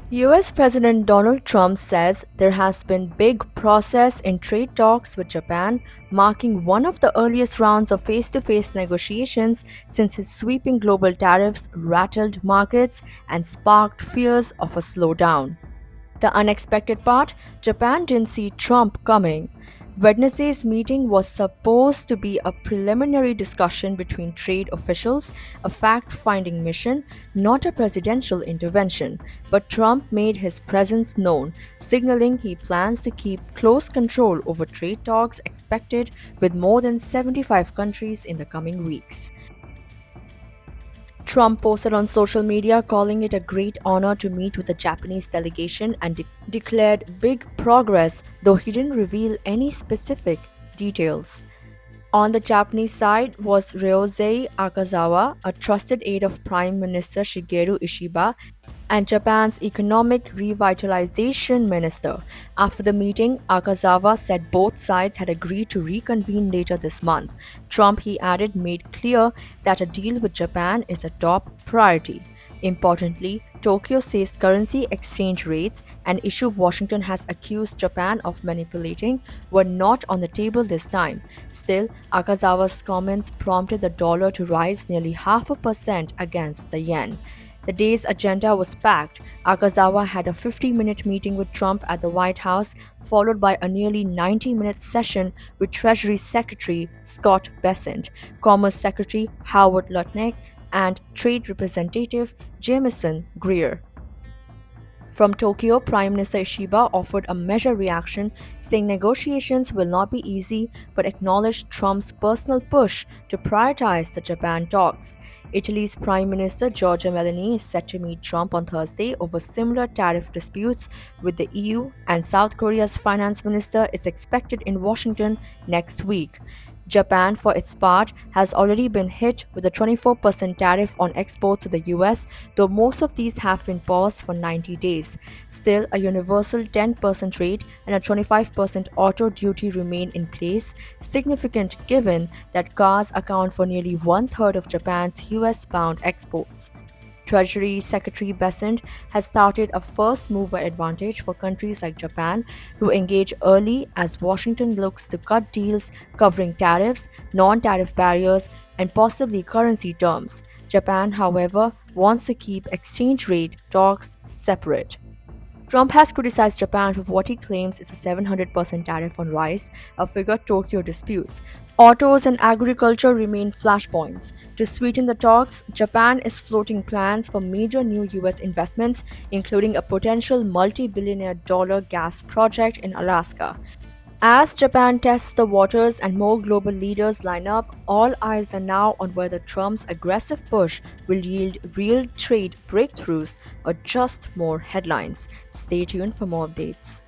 US President Donald Trump says there has been big progress in trade talks with Japan, marking one of the earliest rounds of face-to-face negotiations since his sweeping global tariffs rattled markets and sparked fears of a slowdown. The unexpected part, Japan didn't see Trump coming. Wednesday's meeting was supposed to be a preliminary discussion between trade officials, a fact finding mission, not a presidential intervention. But Trump made his presence known, signaling he plans to keep close control over trade talks expected with more than 75 countries in the coming weeks. Trump posted on social media calling it a great honor to meet with the Japanese delegation and declared big progress, though he didn't reveal any specific details. On the Japanese side was Ryosei Akazawa, a trusted aide of Prime Minister Shigeru Ishiba and Japan's economic revitalization minister. After the meeting, Akazawa said both sides had agreed to reconvene later this month. Trump, he added, made clear that a deal with Japan is a top priority. Importantly, Tokyo says currency exchange rates, an issue Washington has accused Japan of manipulating, were not on the table this time. Still, Akazawa's comments prompted the dollar to rise nearly 0.5% against the yen. The day's agenda was packed. Akazawa had a 50-minute meeting with Trump at the White House, followed by a nearly 90-minute session with Treasury Secretary Scott Bessent, Commerce Secretary Howard Lutnick, and Trade Representative Jameson Greer. From Tokyo, Prime Minister Ishiba offered a measured reaction, saying negotiations will not be easy but acknowledged Trump's personal push to prioritize the Japan talks. Italy's Prime Minister Giorgia Meloni is set to meet Trump on Thursday over similar tariff disputes with the EU, and South Korea's Finance Minister is expected in Washington next week. Japan, for its part, has already been hit with a 24% tariff on exports to the US, though most of these have been paused for 90 days. Still, a universal 10% rate and a 25% auto duty remain in place, significant given that cars account for nearly one-third of Japan's US-bound exports. Treasury Secretary Bessent has started a first mover advantage for countries like Japan who engage early as Washington looks to cut deals covering tariffs, non tariff barriers, and possibly currency terms. Japan, however, wants to keep exchange rate talks separate. Trump has criticized Japan for what he claims is a 700% tariff on rice, a figure Tokyo disputes. Autos and agriculture remain flashpoints. To sweeten the talks, Japan is floating plans for major new US investments, including a potential multi-billionaire dollar gas project in Alaska. As Japan tests the waters and more global leaders line up, all eyes are now on whether Trump's aggressive push will yield real trade breakthroughs or just more headlines. Stay tuned for more updates.